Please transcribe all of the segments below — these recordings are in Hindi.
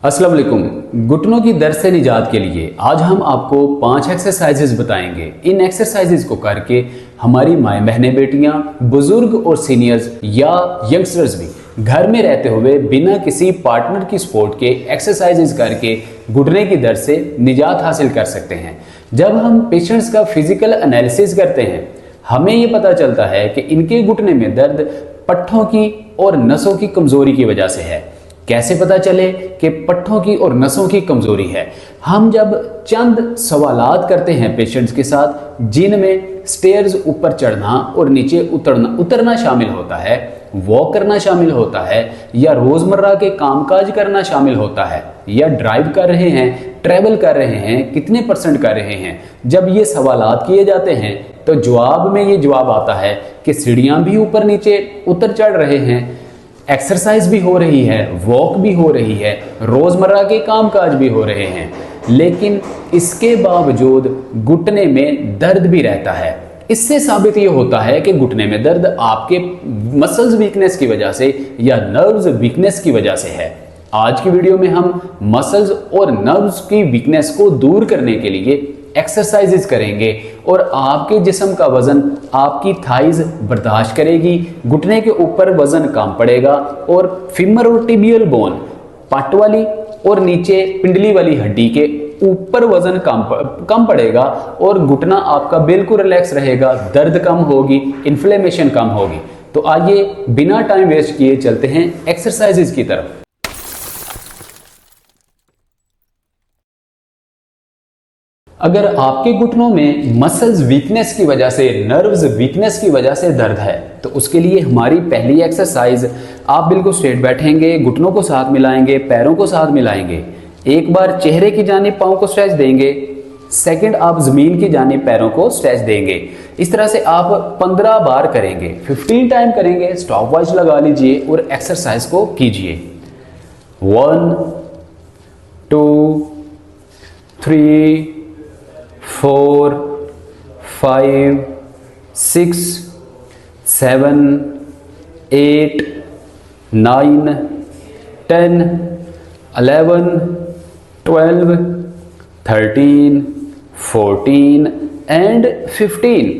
अस्सलाम वालेकुम। घुटनों की दर्द से निजात के लिए आज हम आपको 5 एक्सरसाइजेज बताएंगे। इन एक्सरसाइजेज को करके हमारी माएँ बहनें बेटियां, बुजुर्ग और सीनियर्स या यंगस्टर्स भी घर में रहते हुए बिना किसी पार्टनर की सपोर्ट के एक्सरसाइजेज करके घुटने की दर्द से निजात हासिल कर सकते हैं। जब हम पेशेंट्स का फिजिकल एनालिसिस करते हैं हमें ये पता चलता है कि इनके घुटने में दर्द पट्ठों की और नसों की कमजोरी की वजह से है। कैसे पता चले कि पट्ठों की और नसों की कमजोरी है? हम जब चंद सवालात करते हैं पेशेंट्स के साथ जिनमें स्टेयर्स ऊपर चढ़ना और नीचे उतरना शामिल होता है, वॉक करना शामिल होता है, या रोजमर्रा के कामकाज करना शामिल होता है, या ड्राइव कर रहे हैं, ट्रैवल कर रहे हैं, कितने परसेंट कर रहे हैं, जब ये सवालात किए जाते हैं तो जवाब में ये जवाब आता है कि सीढ़ियां भी ऊपर नीचे उतर चढ़ रहे हैं, एक्सरसाइज भी हो रही है, वॉक भी हो रही है, रोजमर्रा के कामकाज भी हो रहे हैं, लेकिन इसके बावजूद घुटने में दर्द भी रहता है। इससे साबित ये होता है कि घुटने में दर्द आपके मसल्स वीकनेस की वजह से या नर्व्स वीकनेस की वजह से है। आज की वीडियो में हम मसल्स और नर्व्स की वीकनेस को दूर करने के लिए एक्सरसाइजेज करेंगे और आपके जिस्म का वजन आपकी थाइज बर्दाश्त करेगी, घुटने के ऊपर वजन कम पड़ेगा और फीमर और टिबियल बोन, पट वाली और नीचे पिंडली वाली हड्डी के ऊपर वजन कम पड़ेगा और घुटना आपका बिल्कुल रिलैक्स रहेगा, दर्द कम होगी, इन्फ्लेमेशन कम होगी। तो आइए बिना टाइम वेस्ट किए चलते हैं एक्सरसाइजेज की तरफ। अगर आपके घुटनों में मसल्स वीकनेस की वजह से, नर्व्स वीकनेस की वजह से दर्द है तो उसके लिए हमारी पहली एक्सरसाइज, आप बिल्कुल स्ट्रेट बैठेंगे, घुटनों को साथ मिलाएंगे, पैरों को साथ मिलाएंगे, एक बार चेहरे की जानिब पाँव को स्ट्रेच देंगे, सेकंड आप जमीन की जानिब पैरों को स्ट्रेच देंगे। इस तरह से आप 15 बार करेंगे, 15 टाइम करेंगे। स्टॉप वॉच लगा लीजिए और एक्सरसाइज को कीजिए। 1 2 3 4 5 6 7 8 9 10 11 12 13 14 एंड 15।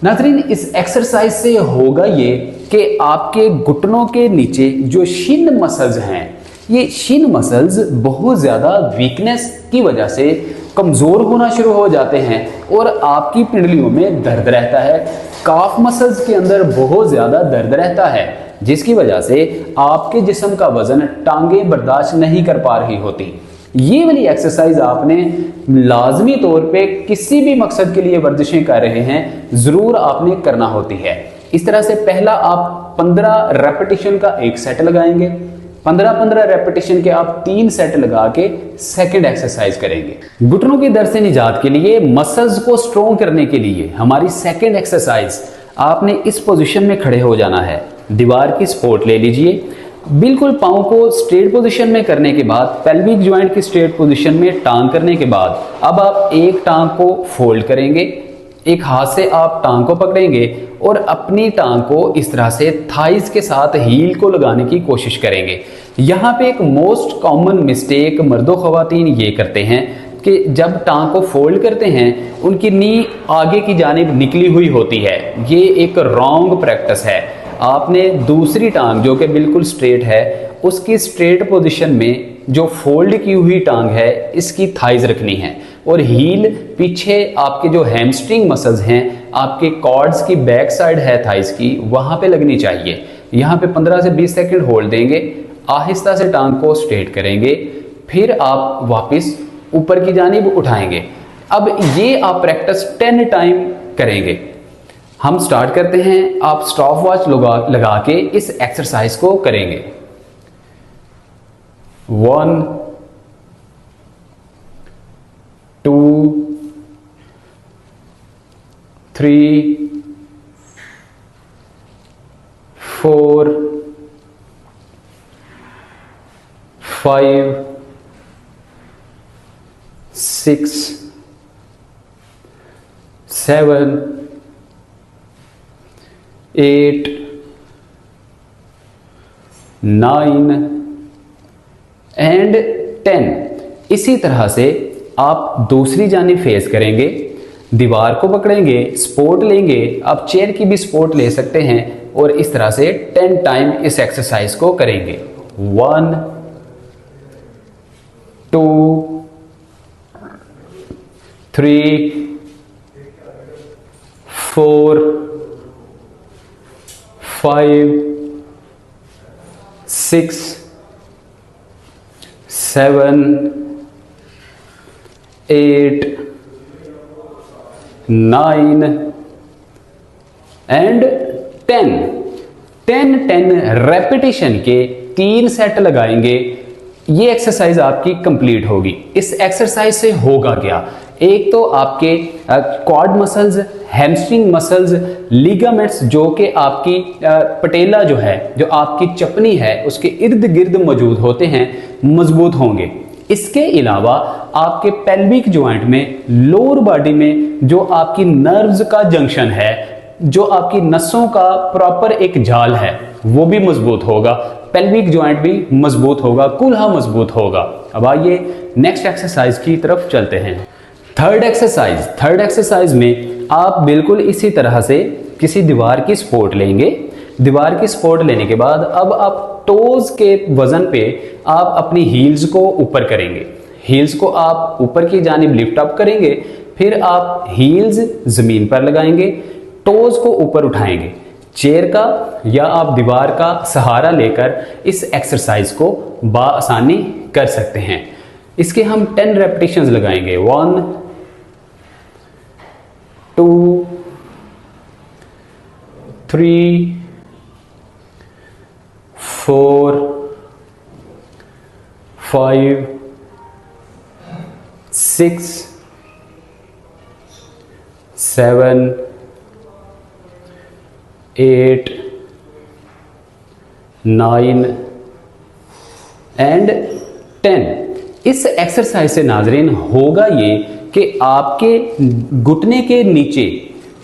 नाज़रीन, इस एक्सरसाइज से होगा ये कि आपके घुटनों के नीचे जो शिन मसल्स हैं, ये शिन मसल्स बहुत ज़्यादा वीकनेस की वजह से कमज़ोर होना शुरू हो जाते हैं और आपकी पिंडलियों में दर्द रहता है। काफ मसल्स के अंदर बहुत ज़्यादा दर्द रहता है जिसकी वजह से आपके जिस्म का वज़न टांगें बर्दाश्त नहीं कर पा रही होती। ये वाली एक्सरसाइज आपने लाजमी तौर पे किसी भी मकसद के लिए वर्जिशें कर रहे हैं ज़रूर आपने करना होती है। इस तरह से पहला आप 15 रेपिटेशन का एक सेट लगाएंगे, 15-15 रेपिटेशन के आप 3 सेट लगा के सेकंड एक्सरसाइज करेंगे। घुटनों की दर्द से निजात के लिए, मसल्स को स्ट्रॉन्ग करने के लिए हमारी सेकंड एक्सरसाइज, आपने इस पोजीशन में खड़े हो जाना है, दीवार की सपोर्ट ले लीजिए, बिल्कुल पाँव को स्ट्रेट पोजीशन में करने के बाद, पेल्विक जॉइंट की स्ट्रेट पोजीशन में टांग करने के बाद, अब आप एक टांग को फोल्ड करेंगे, एक हाथ से आप टांग को पकड़ेंगे और अपनी टांग को इस तरह से थाइज के साथ हील को लगाने की कोशिश करेंगे। यहाँ पे एक मोस्ट कॉमन मिस्टेक मर्दो ख़वातीन ये करते हैं कि जब टांग को फोल्ड करते हैं उनकी नी आगे की जानिब निकली हुई होती है। ये एक रॉन्ग प्रैक्टिस है। आपने दूसरी टांग जो कि बिल्कुल स्ट्रेट है उसकी स्ट्रेट पोजीशन में जो फोल्ड की हुई टांग है इसकी थाइज रखनी है और हील पीछे आपके जो हैमस्ट्रिंग मसल्स हैं, आपके कॉर्ड्स की बैक साइड है थाइज की, वहां पे लगनी चाहिए। यहाँ पे 15 से 20 सेकंड होल्ड देंगे, आहिस्ता से टांग को स्ट्रेट करेंगे, फिर आप वापस ऊपर की जानिब उठाएंगे। अब ये आप प्रैक्टिस 10 टाइम करेंगे। हम स्टार्ट करते हैं, आप स्टॉप वॉच लगा के इस एक्सरसाइज को करेंगे। 1 2 3 4 5 6 7 8 9 एंड 10। इसी तरह से आप दूसरी जानिब फेस करेंगे, दीवार को पकड़ेंगे, सपोर्ट लेंगे, आप चेयर की भी सपोर्ट ले सकते हैं और इस तरह से 10 टाइम इस एक्सरसाइज को करेंगे। 1 2 3 4 5 6 7 8 9 एंड 10। 10 रेपिटेशन के 3 सेट लगाएंगे, ये एक्सरसाइज आपकी कंप्लीट होगी। इस एक्सरसाइज से होगा क्या, एक तो आपके quad muscles, hamstring muscles, ligaments जो कि आपकी पटेला जो है, जो आपकी चपनी है उसके इर्द गिर्द मौजूद होते हैं, मजबूत होंगे। इसके अलावा आपके पेल्विक जॉइंट में, लोअर बॉडी में जो आपकी नर्व्स का जंक्शन है, जो आपकी नसों का प्रॉपर एक जाल है, वो भी मजबूत होगा, पेल्विक जॉइंट भी मजबूत होगा, कुल्हा मजबूत होगा। अब आइए नेक्स्ट एक्सरसाइज की तरफ चलते हैं। थर्ड एक्सरसाइज में आप बिल्कुल इसी तरह से किसी दीवार की सपोर्ट लेंगे। दीवार की सपोर्ट लेने के बाद अब आप टोज के वजन पे आप अपनी हील्स को ऊपर करेंगे। हील्स को आप ऊपर की जानिब लिफ्ट अप करेंगे, फिर आप हील्स जमीन पर लगाएंगे, टोज को ऊपर उठाएंगे। चेयर का या आप दीवार का सहारा लेकर इस एक्सरसाइज को बाआसानी कर सकते हैं। इसके हम 10 रेपिटेशंस लगाएंगे। 1 2 3 4 5 6 7 8 9 एंड 10। इस एक्सरसाइज से नाजरीन होगा ये कि आपके घुटने के नीचे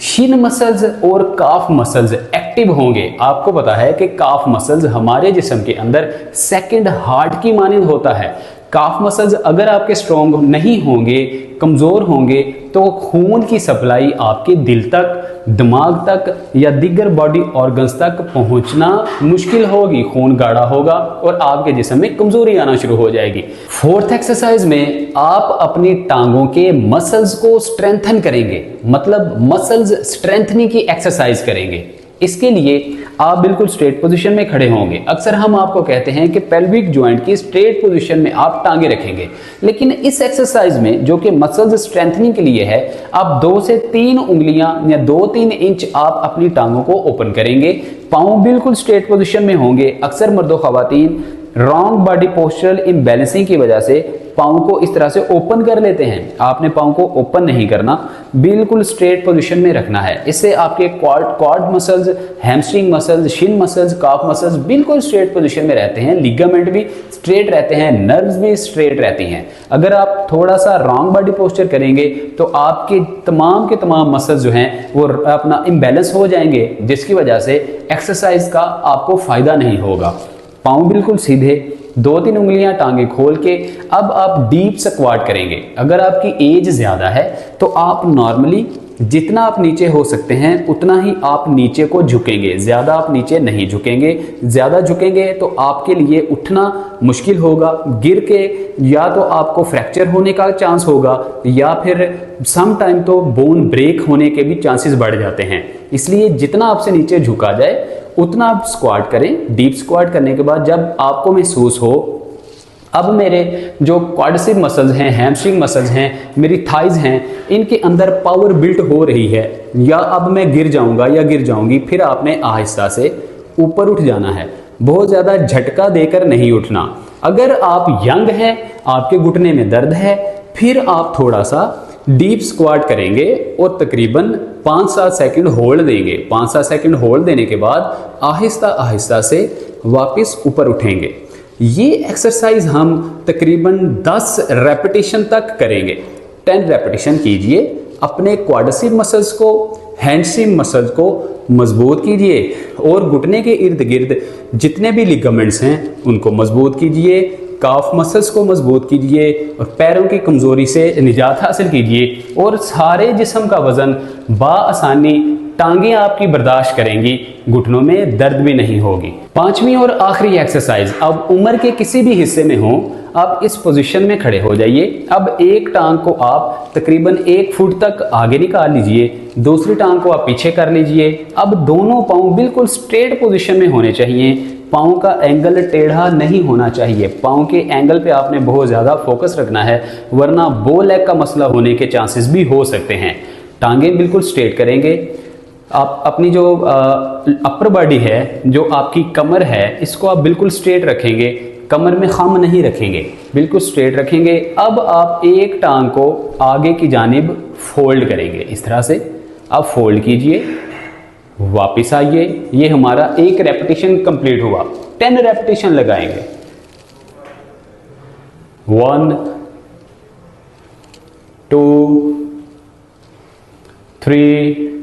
शिन मसल्स और काफ मसल्स एक्टिव होंगे। आपको पता है कि काफ मसल्स हमारे जिस्म के अंदर सेकंड हार्ट की मानिंद होता है। काफ मसल्स अगर आपके स्ट्रॉन्ग नहीं होंगे, कमज़ोर होंगे, तो खून की सप्लाई आपके दिल तक, दिमाग तक या दीगर बॉडी ऑर्गन्स तक पहुंचना मुश्किल होगी, खून गाढ़ा होगा और आपके जिस्म में कमजोरी आना शुरू हो जाएगी। फोर्थ एक्सरसाइज में आप अपनी टांगों के मसल्स को स्ट्रेंथन करेंगे, मतलब मसल्स स्ट्रेंथनिंग की एक्सरसाइज करेंगे। इसके लिए आप बिल्कुल स्ट्रेट पोजीशन में खड़े होंगे। अक्सर हम आपको कहते हैं कि पेल्विक जॉइंट की स्ट्रेट पोजीशन में आप टांगे रखेंगे, लेकिन इस एक्सरसाइज में जो कि मसल्स स्ट्रेंथनिंग के लिए है, आप 2 से 3 उंगलियां या 2-3 इंच आप अपनी टांगों को ओपन करेंगे। पांव बिल्कुल स्ट्रेट पोजीशन में होंगे। अक्सर मर्दो खवातीन रॉन्ग बॉडी पोस्चरल इम्बैलेंसिंग की वजह से पाँव को इस तरह से ओपन कर लेते हैं। आपने पाँव को ओपन नहीं करना, बिल्कुल स्ट्रेट पोजीशन में रखना है। इससे आपके quad muscles, hamstring muscles, Shin muscles, काफ मसल्स बिल्कुल स्ट्रेट पोजीशन में रहते हैं, लिगामेंट भी स्ट्रेट रहते हैं, नर्व्स भी स्ट्रेट रहती हैं। अगर आप थोड़ा सा रॉन्ग बॉडी पोस्चर करेंगे तो आपके तमाम के तमाम मसल्स जो हैं वो अपना इम्बैलेंस हो जाएंगे, जिसकी वजह से एक्सरसाइज का आपको फायदा नहीं होगा। पाँव बिल्कुल सीधे, 2-3 उंगलियां टांगे खोल के अब आप डीप स्क्वाट करेंगे। अगर आपकी एज ज़्यादा है तो आप नॉर्मली जितना आप नीचे हो सकते हैं उतना ही आप नीचे को झुकेंगे, ज़्यादा आप नीचे नहीं झुकेंगे। ज़्यादा झुकेंगे तो आपके लिए उठना मुश्किल होगा, गिर के या तो आपको फ्रैक्चर होने का चांस होगा या फिर सम टाइम तो बोन ब्रेक होने के भी चांसेस बढ़ जाते हैं। इसलिए जितना आपसे नीचे झुका जाए उतना आप स्क्वाट करें। डीप स्क्वाट करने के बाद जब आपको महसूस हो अब मेरे जो क्वाड्रिसेप मसल्स हैं, हैमस्ट्रिंग मसल्स हैं, मेरी थाइज हैं, इनके अंदर पावर बिल्ट हो रही है या अब मैं गिर जाऊंगा या गिर जाऊंगी, फिर आपने आहिस्ता से ऊपर उठ जाना है। बहुत ज़्यादा झटका देकर नहीं उठना। अगर आप यंग हैं, आपके घुटने में दर्द है, फिर आप थोड़ा सा डीप स्क्वाट करेंगे और तकरीबन 5-7 सेकंड होल्ड देंगे। 5-7 सेकंड होल्ड देने के बाद आहिस्ता आहिस्ता से वापस ऊपर उठेंगे। ये एक्सरसाइज हम तकरीबन 10 रेपिटेशन तक करेंगे। 10 रेपिटेशन कीजिए। अपने क्वाड्रिसेप मसल्स को, हैमस्ट्रिंग मसल्स को मजबूत कीजिए और घुटने के इर्द गिर्द जितने भी लिगामेंट्स हैं उनको मजबूत कीजिए। काफ मसल्स को मजबूत कीजिए और पैरों की कमजोरी से निजात हासिल कीजिए और सारे जिस्म का वजन बाआसानी टांगे आपकी बर्दाश्त करेंगी, घुटनों में दर्द भी नहीं होगी। पांचवी और आखिरी एक्सरसाइज, अब उम्र के किसी भी हिस्से में हो, आप इस पोजीशन में खड़े हो जाइए। अब एक टांग को आप तकरीबन 1 फुट तक आगे निकाल लीजिए, दूसरी टांग को आप पीछे कर लीजिए। अब दोनों पांव बिल्कुल स्ट्रेट पोजीशन में होने चाहिए, पाँव का एंगल टेढ़ा नहीं होना चाहिए। पाँव के एंगल पे आपने बहुत ज़्यादा फोकस रखना है, वरना बो लेग का मसला होने के चांसेस भी हो सकते हैं। टांगे बिल्कुल स्ट्रेट करेंगे। आप अपनी जो अपर बॉडी है, जो आपकी कमर है, इसको आप बिल्कुल स्ट्रेट रखेंगे, कमर में खम नहीं रखेंगे, बिल्कुल स्ट्रेट रखेंगे। अब आप एक टांग को आगे की जानिब फोल्ड करेंगे, इस तरह से आप फोल्ड कीजिए, वापस आइए। ये हमारा एक रेपिटेशन कंप्लीट हुआ। 10 रेपिटेशन लगाएंगे। 1 2 3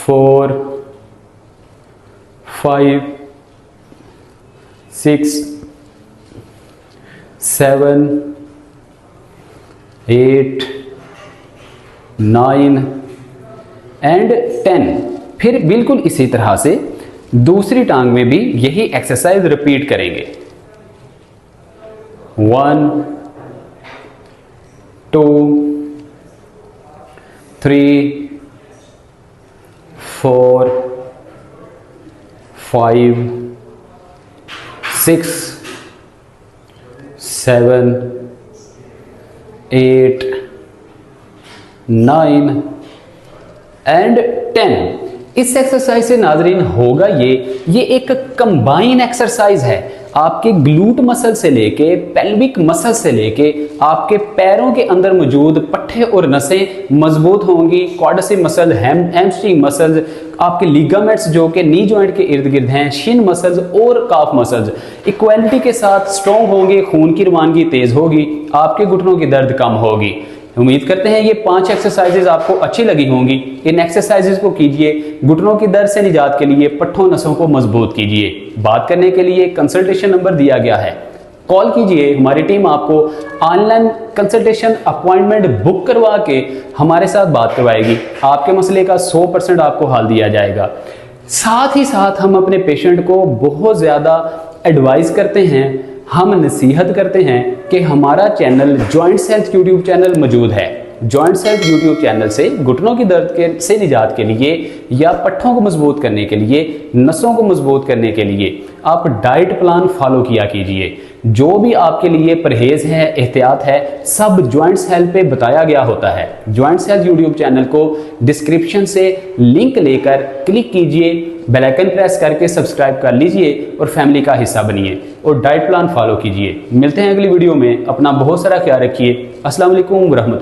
4 5 6 7 8 9 एंड 10। फिर बिल्कुल इसी तरह से दूसरी टांग में भी यही एक्सरसाइज रिपीट करेंगे। 1 2 3 4 5 6 7 8 9 एंड 10। इस एक्सरसाइज से नाजरीन होगा ये एक कंबाइन एक्सरसाइज है। आपके ग्लूट मसल से लेके पेल्विक मसल से लेके आपके पैरों के अंदर मौजूद पट्टे और नसें मजबूत होंगी। क्वाड्रिसेप मसल, हैमस्ट्रिंग मसल्स, आपके लिगामेंट्स जो कि नी जॉइंट के इर्द गिर्द हैं, शिन मसल्स और काफ मसल्स इक्वालिटी के साथ स्ट्रॉन्ग होंगे, खून की रवानगी तेज होगी, आपके घुटनों की दर्द कम होगी। उम्मीद करते हैं ये 5 एक्सरसाइजेज आपको अच्छी लगी होंगी। इन एक्सरसाइजेज को कीजिए, घुटनों की दर्द से निजात के लिए पट्टों नसों को मजबूत कीजिए। बात करने के लिए कंसल्टेशन नंबर दिया गया है, कॉल कीजिए। हमारी टीम आपको ऑनलाइन कंसल्टेशन अपॉइंटमेंट बुक करवा के हमारे साथ बात करवाएगी। आपके मसले का 100% आपको हल दिया जाएगा। साथ ही साथ हम अपने पेशेंट को बहुत ज़्यादा एडवाइस करते हैं, हम नसीहत करते हैं कि हमारा channel joints health YouTube channel मौजूद है। जॉइंट्स हेल्थ यूट्यूब चैनल से घुटनों की दर्द से निजात के लिए या पट्टों को मजबूत करने के लिए, नसों को मजबूत करने के लिए आप डाइट प्लान फॉलो किया कीजिए। जो भी आपके लिए परहेज है, एहतियात है, सब जॉइंट्स हेल्थ पे बताया गया होता है। जॉइंट्स हेल्थ यूट्यूब चैनल को डिस्क्रिप्शन से लिंक लेकर क्लिक कीजिए, बेल आइकन प्रेस करके सब्सक्राइब कर लीजिए और फैमिली का हिस्सा बनिए और डाइट प्लान फॉलो कीजिए। मिलते हैं अगली वीडियो में। अपना बहुत सारा ख्याल रखिए। अस्सलाम वालेकुम रहमतुल्लाह।